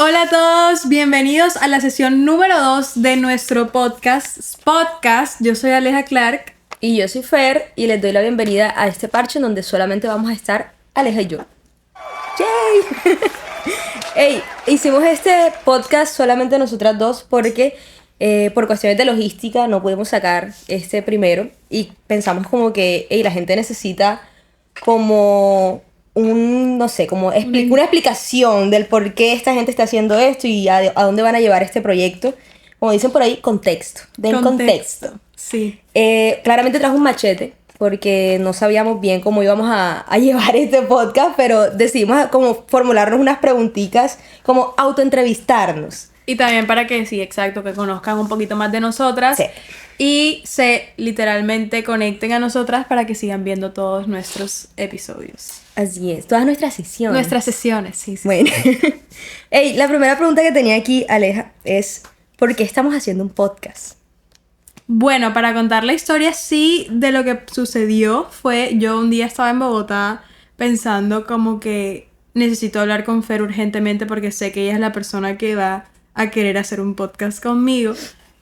Hola a todos, bienvenidos a la sesión número 2 de nuestro podcast. Yo soy Aleja Clark. Y yo soy Fer y les doy la bienvenida a este parche en donde solamente vamos a estar Aleja y yo. ¡Yay! Hey, hicimos este podcast solamente nosotras dos porque por cuestiones de logística no pudimos sacar este primero y pensamos como que la gente necesita como una explicación del por qué esta gente está haciendo esto y a dónde van a llevar este proyecto. Como dicen por ahí, contexto. Den contexto. Sí. Claramente trajo un machete porque no sabíamos bien cómo íbamos a llevar este podcast, pero decidimos como formularnos unas preguntitas, como autoentrevistarnos. Y también para que, sí, exacto, que conozcan un poquito más de nosotras. Sí. Y se literalmente conecten a nosotras para que sigan viendo todos nuestros episodios. Así es, todas nuestras sesiones. Nuestras sesiones, sí. Bueno. Hey, la primera pregunta que tenía aquí, Aleja, es ¿por qué estamos haciendo un podcast? Bueno, para contar la historia, sí, de lo que sucedió fue, yo un día estaba en Bogotá pensando como que necesito hablar con Fer urgentemente porque sé que ella es la persona que va a querer hacer un podcast conmigo.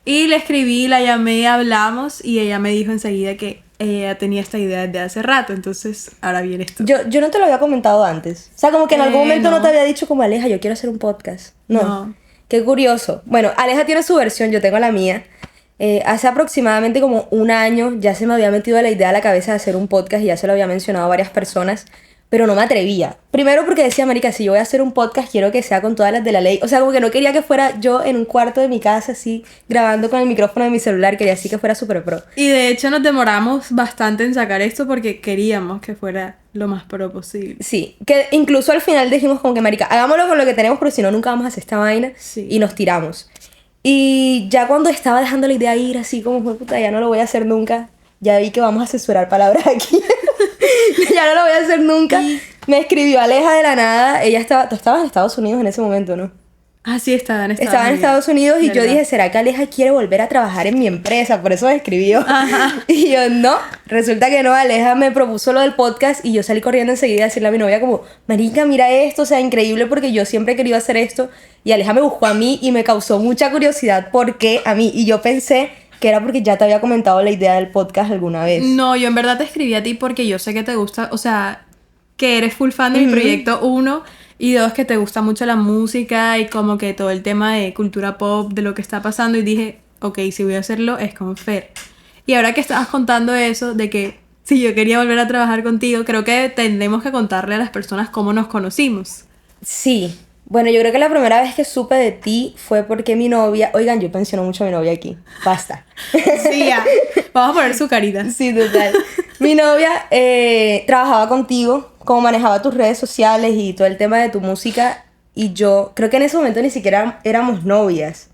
Y le escribí, la llamé, hablamos y ella me dijo enseguida que ella tenía esta idea desde hace rato, entonces ahora viene esto. Yo no te lo había comentado antes. O sea, como que en algún momento no no te había dicho como Aleja, yo quiero hacer un podcast. No. Qué curioso. Bueno, Aleja tiene su versión, yo tengo la mía. Hace aproximadamente como un año ya se me había metido la idea a la cabeza de hacer un podcast y ya se lo había mencionado a varias personas, pero no me atrevía. Primero porque decía, marica, si yo voy a hacer un podcast quiero que sea con todas las de la ley. O sea, como que no quería que fuera yo en un cuarto de mi casa así, grabando con el micrófono de mi celular, quería así que fuera súper pro. Y de hecho nos demoramos bastante en sacar esto porque queríamos que fuera lo más pro posible. Sí, que incluso al final dijimos como que, marica, hagámoslo con lo que tenemos, pero si no, nunca vamos a hacer esta vaina. Sí. Y nos tiramos. Y ya cuando estaba dejando la idea ir, así como, puta, ya no lo voy a hacer nunca, ya vi que vamos a censurar palabras aquí. Ya no lo voy a hacer nunca. Me escribió Aleja de la nada. Tú estabas en Estados Unidos en ese momento, ¿no? Ah, sí, estaba en Estados Estaba en Estados Unidos y yo ¿verdad? dije, ¿será que Aleja quiere volver a trabajar en mi empresa? Por eso me escribió. Ajá. Y yo, no. Resulta que no, Aleja me propuso lo del podcast y yo salí corriendo enseguida a decirle a mi novia como, marica, mira esto, o sea, increíble porque yo siempre he querido hacer esto. Y Aleja me buscó a mí y me causó mucha curiosidad por qué a mí. Y yo pensé que era porque ya te había comentado la idea del podcast alguna vez. No, yo en verdad te escribí a ti porque yo sé que te gusta, o sea, que eres full fan de mi proyecto, 1, y 2, que te gusta mucho la música y como que todo el tema de cultura pop, de lo que está pasando, y dije, ok, si voy a hacerlo es con Fer. Y ahora que estabas contando eso, de que si yo quería volver a trabajar contigo, creo que tendremos que contarle a las personas cómo nos conocimos. Sí. Bueno, yo creo que la primera vez que supe de ti fue porque mi novia... Oigan, yo pensiono mucho a mi novia aquí. Basta. Sí, ya. Vamos a poner su carita. Sí, total. Mi novia trabajaba contigo, como manejaba tus redes sociales y todo el tema de tu música. Y yo creo que en ese momento ni siquiera éramos novias.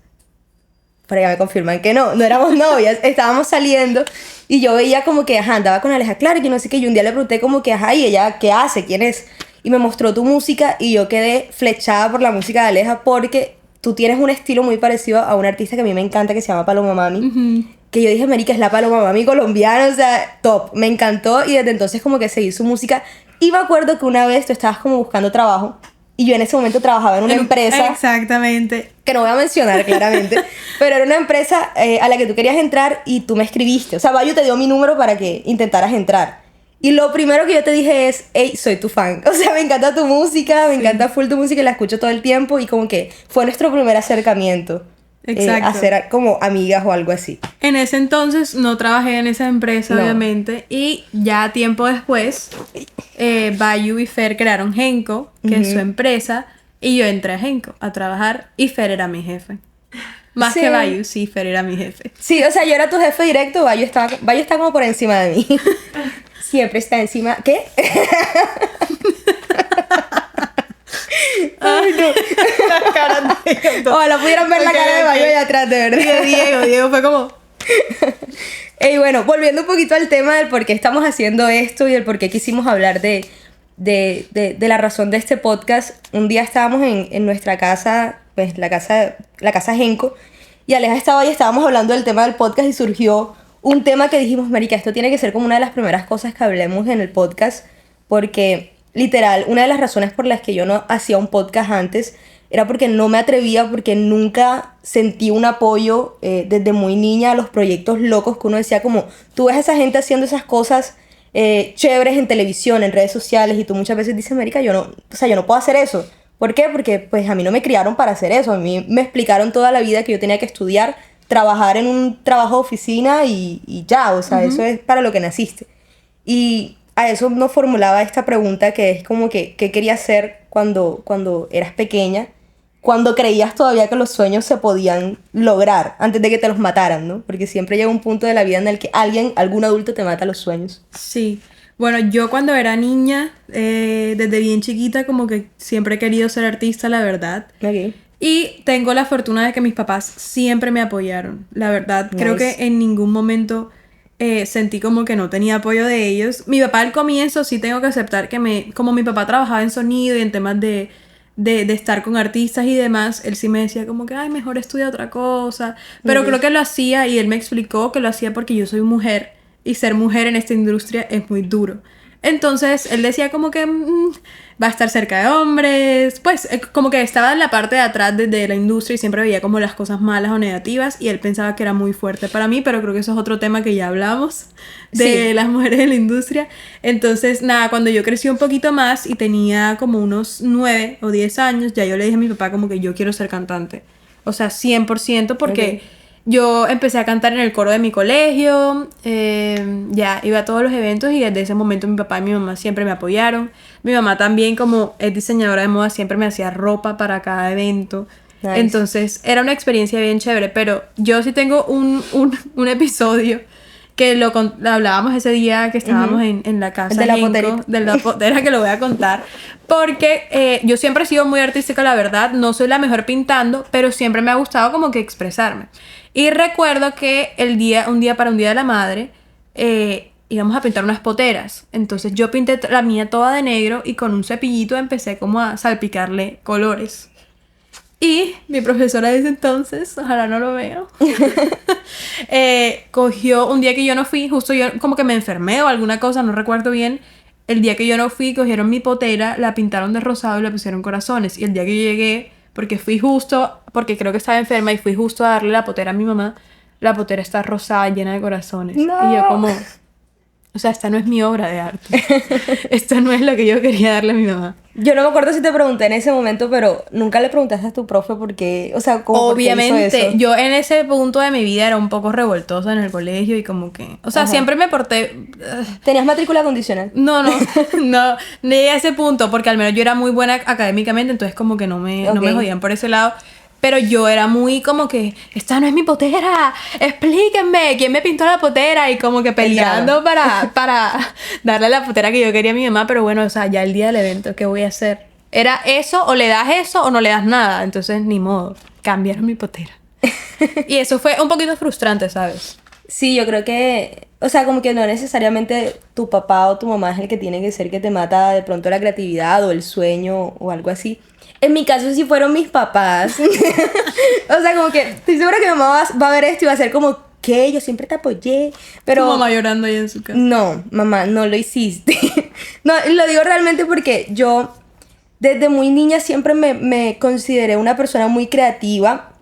Pero ya me confirman que no éramos novias. Estábamos saliendo y yo veía como que, andaba con Aleja Clark y no sé qué. Y un día le pregunté como que, y ella, ¿qué hace? ¿Quién es? Y me mostró tu música y yo quedé flechada por la música de Aleja porque tú tienes un estilo muy parecido a una artista que a mí me encanta que se llama Paloma Mami. Que yo dije, marica, es la Paloma Mami colombiana, o sea, top. Me encantó y desde entonces como que seguí su música. Y me acuerdo que una vez tú estabas como buscando trabajo y yo en ese momento trabajaba en una empresa... Exactamente. Que no voy a mencionar claramente, pero era una empresa a la que tú querías entrar y tú me escribiste. O sea, Bayu te dio mi número para que intentaras entrar. Y lo primero que yo te dije es, hey, soy tu fan. O sea, me encanta tu música, me encanta full tu música y la escucho todo el tiempo. Y como que fue nuestro primer acercamiento. Exacto. A ser como amigas o algo así. En ese entonces no trabajé en esa empresa, obviamente. Y ya tiempo después, Bayu y Fer crearon Genco, que es su empresa. Y yo entré a Genco a trabajar y Fer era mi jefe. Más que Bayu, sí, Fer era mi jefe. Sí, o sea, yo era tu jefe directo, Bayu está como por encima de mí. Siempre está encima... ¿Qué? Ay, no. Las caras de... Ojalá pudieran ver la cara de Bayu allá atrás, de verdad. Y Diego fue como... Y bueno, volviendo un poquito al tema del por qué estamos haciendo esto y el por qué quisimos hablar de la razón de este podcast. Un día estábamos en nuestra casa, pues la casa Genco, y Aleja estaba ahí, estábamos hablando del tema del podcast y surgió un tema que dijimos, marica, esto tiene que ser como una de las primeras cosas que hablemos en el podcast, porque literal, una de las razones por las que yo no hacía un podcast antes era porque no me atrevía, porque nunca sentí un apoyo desde muy niña a los proyectos locos que uno decía como, tú ves a esa gente haciendo esas cosas chéveres en televisión, en redes sociales, y tú muchas veces dices, marica, yo no puedo hacer eso. ¿Por qué? Porque pues a mí no me criaron para hacer eso, a mí me explicaron toda la vida que yo tenía que estudiar, trabajar en un trabajo de oficina y ya, o sea, eso es para lo que naciste. Y a eso nos formulaba esta pregunta que es como que, ¿qué querías ser cuando eras pequeña? Cuando creías todavía que los sueños se podían lograr, antes de que te los mataran, ¿no? Porque siempre llega un punto de la vida en el que algún adulto te mata los sueños. Sí. Bueno, yo cuando era niña, desde bien chiquita, como que siempre he querido ser artista, la verdad. Ok. Y tengo la fortuna de que mis papás siempre me apoyaron. La verdad, creo Nice. que en ningún momento sentí como que no tenía apoyo de ellos. Mi papá al comienzo sí tengo que aceptar que como mi papá trabajaba en sonido y en temas de estar con artistas y demás, él sí me decía como que, ay, mejor estudia otra cosa. Pero creo que lo hacía y él me explicó que lo hacía porque yo soy mujer y ser mujer en esta industria es muy duro. Entonces él decía como que va a estar cerca de hombres, pues como que estaba en la parte de atrás de la industria y siempre veía como las cosas malas o negativas y él pensaba que era muy fuerte para mí, pero creo que eso es otro tema que ya hablamos de Sí. las mujeres en la industria. Entonces nada, cuando yo crecí un poquito más y tenía como unos 9 o 10 años, ya yo le dije a mi papá como que yo quiero ser cantante, o sea 100% porque... Ok. Yo empecé a cantar en el coro de mi colegio, ya iba a todos los eventos y desde ese momento mi papá y mi mamá siempre me apoyaron. Mi mamá también, como es diseñadora de moda, siempre me hacía ropa para cada evento. Nice. Entonces era una experiencia bien chévere, pero yo sí tengo un episodio que lo hablábamos ese día que estábamos en la casa El de la Genco, poterita. de la potera, que lo voy a contar. Porque yo siempre he sido muy artística, la verdad. No soy la mejor pintando, pero siempre me ha gustado como que expresarme. Y recuerdo que un día de la madre, íbamos a pintar unas poteras. Entonces yo pinté la mía toda de negro y con un cepillito empecé como a salpicarle colores. Y mi profesora de ese entonces, ojalá no lo vea, cogió un día que yo no fui, justo yo como que me enfermé o alguna cosa, no recuerdo bien. El día que yo no fui, cogieron mi potera, la pintaron de rosado y le pusieron corazones. Y el día que yo llegué, porque creo que estaba enferma y fui justo a darle la potera a mi mamá, la potera está rosada, llena de corazones. No. Y yo como, o sea, esta no es mi obra de arte. Esto no es lo que yo quería darle a mi mamá. Yo no me acuerdo si te pregunté en ese momento, pero nunca le preguntaste a tu profe por qué, o sea, como por qué hizo Obviamente, eso. yo en ese punto de mi vida era un poco revoltosa en el colegio y como que, o sea, Ajá. siempre me porté, ¿Tenías matrícula condicional? no, no llegué a ese punto porque al menos yo era muy buena académicamente, entonces como que no me Ok. jodían por ese lado. Pero yo era muy como que, esta no es mi potera, explíquenme, ¿quién me pintó la potera? Y como que peleando para darle la potera que yo quería a mi mamá, pero bueno, o sea, ya el día del evento, ¿qué voy a hacer? Era eso, o le das eso o no le das nada, entonces ni modo, cambiaron mi potera. Y eso fue un poquito frustrante, ¿sabes? Sí, yo creo que, o sea, como que no necesariamente tu papá o tu mamá es el que tiene que ser que te mata de pronto la creatividad o el sueño o algo así. En mi caso sí fueron mis papás. O sea, como que estoy segura que mi mamá va a ver esto y va a ser como, ¿qué? Yo siempre te apoyé, pero... Tu mamá llorando ahí en su casa. No, mamá, no lo hiciste. No, lo digo realmente porque yo desde muy niña siempre me consideré una persona muy creativa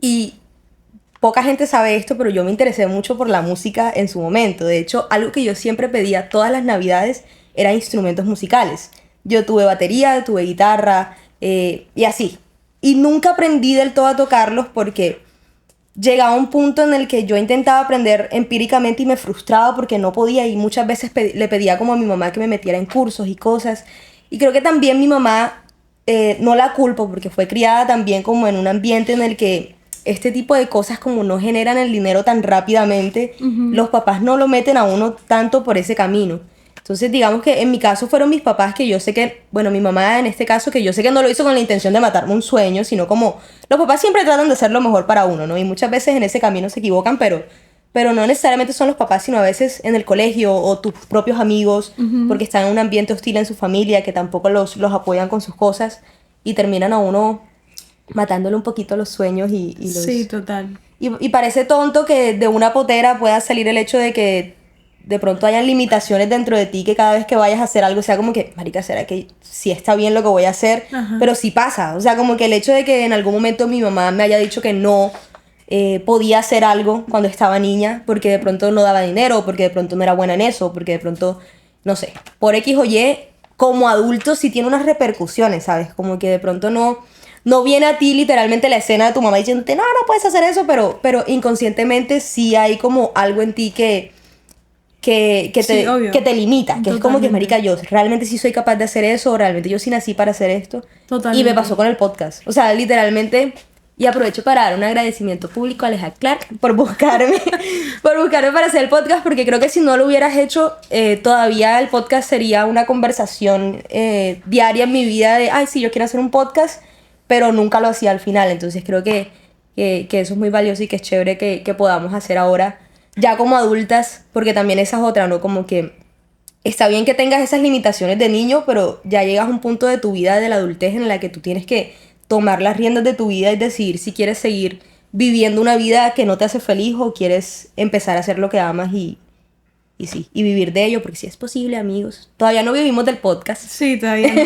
y poca gente sabe esto, pero yo me interesé mucho por la música en su momento. De hecho, algo que yo siempre pedía todas las navidades eran instrumentos musicales. Yo tuve batería, tuve guitarra y así. Y nunca aprendí del todo a tocarlos porque llegaba un punto en el que yo intentaba aprender empíricamente y me frustraba porque no podía y muchas veces le pedía como a mi mamá que me metiera en cursos y cosas. Y creo que también mi mamá, no la culpo porque fue criada también como en un ambiente en el que este tipo de cosas como no generan el dinero tan rápidamente, los papás no lo meten a uno tanto por ese camino. Entonces, digamos que en mi caso fueron mis papás que yo sé que, bueno, mi mamá en este caso, que yo sé que no lo hizo con la intención de matarme un sueño, sino como los papás siempre tratan de hacer lo mejor para uno, ¿no? Y muchas veces en ese camino se equivocan, pero no necesariamente son los papás, sino a veces en el colegio o tus propios amigos, porque están en un ambiente hostil en su familia, que tampoco los apoyan con sus cosas y terminan a uno matándole un poquito los sueños y los... Sí, total. Y parece tonto que de una potera pueda salir el hecho de que de pronto hayan limitaciones dentro de ti que cada vez que vayas a hacer algo sea como que, marica, ¿será que sí está bien lo que voy a hacer? Ajá. Pero sí pasa, o sea, como que el hecho de que en algún momento mi mamá me haya dicho que no podía hacer algo cuando estaba niña porque de pronto no daba dinero, porque de pronto no era buena en eso, porque de pronto, no sé, por X o Y, como adulto sí tiene unas repercusiones, ¿sabes? Como que de pronto no viene a ti literalmente la escena de tu mamá diciéndote, no puedes hacer eso, pero inconscientemente sí hay como algo en ti Sí, obvio. que te limita, que es como que, Totalmente. marica, yo realmente sí soy capaz de hacer eso, o realmente yo sí nací para hacer esto. Totalmente. Y me pasó con el podcast. O sea, literalmente, y aprovecho para dar un agradecimiento público a Aleja Clark por buscarme, por buscarme para hacer el podcast, porque creo que si no lo hubieras hecho, todavía el podcast sería una conversación diaria en mi vida de, ay, sí, yo quiero hacer un podcast, pero nunca lo hacía al final. Entonces creo que eso es muy valioso y que es chévere que podamos hacer ahora ya como adultas, porque también esa es otra, ¿no? Como que está bien que tengas esas limitaciones de niño, pero ya llegas a un punto de tu vida, de la adultez, en la que tú tienes que tomar las riendas de tu vida y decidir si quieres seguir viviendo una vida que no te hace feliz o quieres empezar a hacer lo que amas y sí, y vivir de ello, porque sí es posible, amigos. Todavía no vivimos del podcast, Sí, todavía no.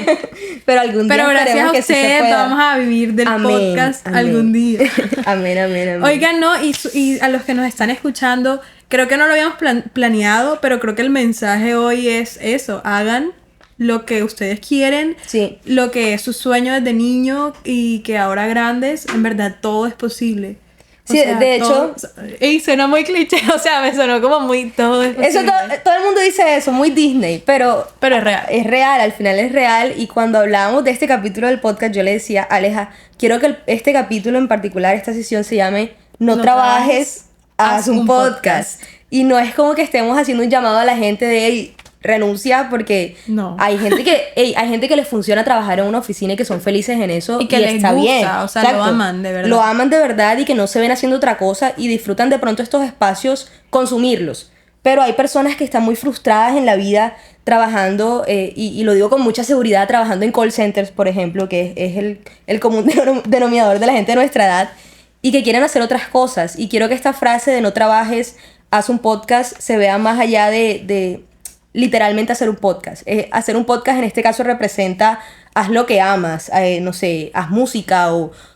pero algún día Pero gracias esperemos a que sí se ustedes pueda. vamos a vivir del Amén, podcast amén. algún día. Amén, amén, amén. Oigan, no, y a los que nos están escuchando, creo que no lo habíamos planeado, pero creo que el mensaje hoy es eso, hagan lo que ustedes quieren, Sí. lo que es su sueño desde niño y que ahora grandes, en verdad todo es posible. O Sí, sea, de hecho... Y suena muy cliché, o sea, me sonó como muy todo es Eso posible. todo el mundo dice eso, muy Disney, pero Pero es real. al final es real. Y cuando hablábamos de este capítulo del podcast, yo le decía, Aleja, quiero que este capítulo en particular, esta sesión se llame No, No trabajes, trabajes, haz un podcast. Y no es como que estemos haciendo un llamado a la gente de, hey, renuncia, porque No. hay gente que les funciona trabajar en una oficina y que son felices en eso Y que les está gusta, bien. o sea, lo aman de verdad. Lo aman de verdad y que no se ven haciendo otra cosa y disfrutan de pronto estos espacios, consumirlos. Pero hay personas que están muy frustradas en la vida trabajando, y lo digo con mucha seguridad, trabajando en call centers, por ejemplo, que es el común denominador de la gente de nuestra edad, y que quieren hacer otras cosas. Y quiero que esta frase de no trabajes, haz un podcast, se vea más allá de literalmente hacer un podcast. Hacer un podcast en este caso representa haz lo que amas, no sé, haz música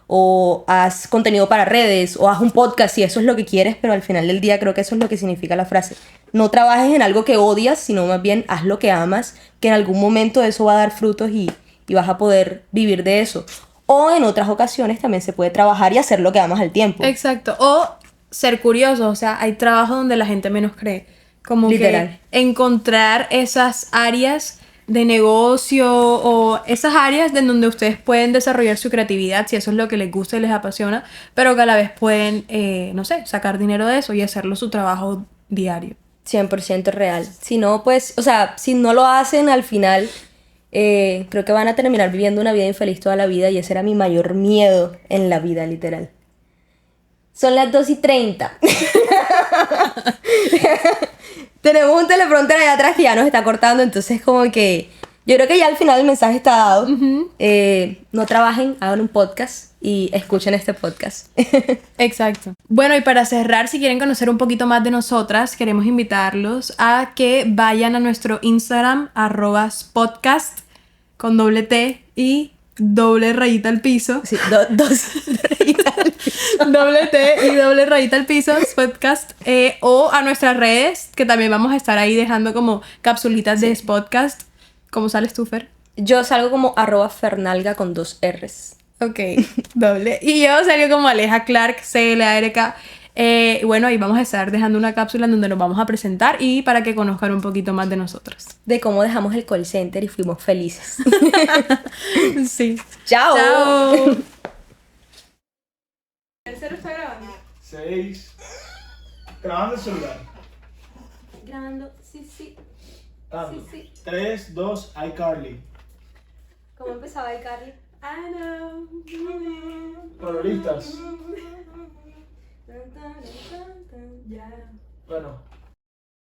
o haz contenido para redes o haz un podcast si eso es lo que quieres, pero al final del día creo que eso es lo que significa la frase. No trabajes en algo que odias, sino más bien haz lo que amas, que en algún momento eso va a dar frutos y vas a poder vivir de eso. O en otras ocasiones también se puede trabajar y hacer lo que amas al tiempo. Exacto. O ser curioso, o sea, hay trabajos donde la gente menos cree. Como Literal. que encontrar esas áreas de negocio o esas áreas de donde ustedes pueden desarrollar su creatividad, si eso es lo que les gusta y les apasiona, pero que a la vez pueden, no sé, sacar dinero de eso y hacerlo su trabajo diario. 100% real. Si no, pues, o sea, si no lo hacen al final, creo que van a terminar viviendo una vida infeliz toda la vida y ese era mi mayor miedo en la vida, literal. Son las 2:30. Tenemos un teleprompter allá atrás que ya nos está cortando, entonces como que yo creo que ya al final el mensaje está dado. No trabajen, hagan un podcast y escuchen este podcast. Exacto. Bueno, y para cerrar, si quieren conocer un poquito más de nosotras, queremos invitarlos a que vayan a nuestro Instagram, @podcast, con doble T y doble rayita al piso. Sí, dos rayitas al piso. Doble T y doble rayita al piso, podcast, o a nuestras redes, que también vamos a estar ahí dejando como capsulitas de podcast. ¿Cómo sales tú, Fer? Yo salgo como @Fernalga con 2 R's. Ok, doble. Y yo salgo como Aleja Clark, CLARK. Bueno, ahí vamos a estar dejando una cápsula en donde nos vamos a presentar y para que conozcan un poquito más de nosotros. De cómo dejamos el call center y fuimos felices. Sí. ¡Chao! Chao. ¿El cero está grabando? 6. Grabando el celular. Grabando, sí. Dando. Sí. 3, 2, iCarly. ¿Cómo empezaba el Carly? I know. Bueno, listas. Ya. Bueno,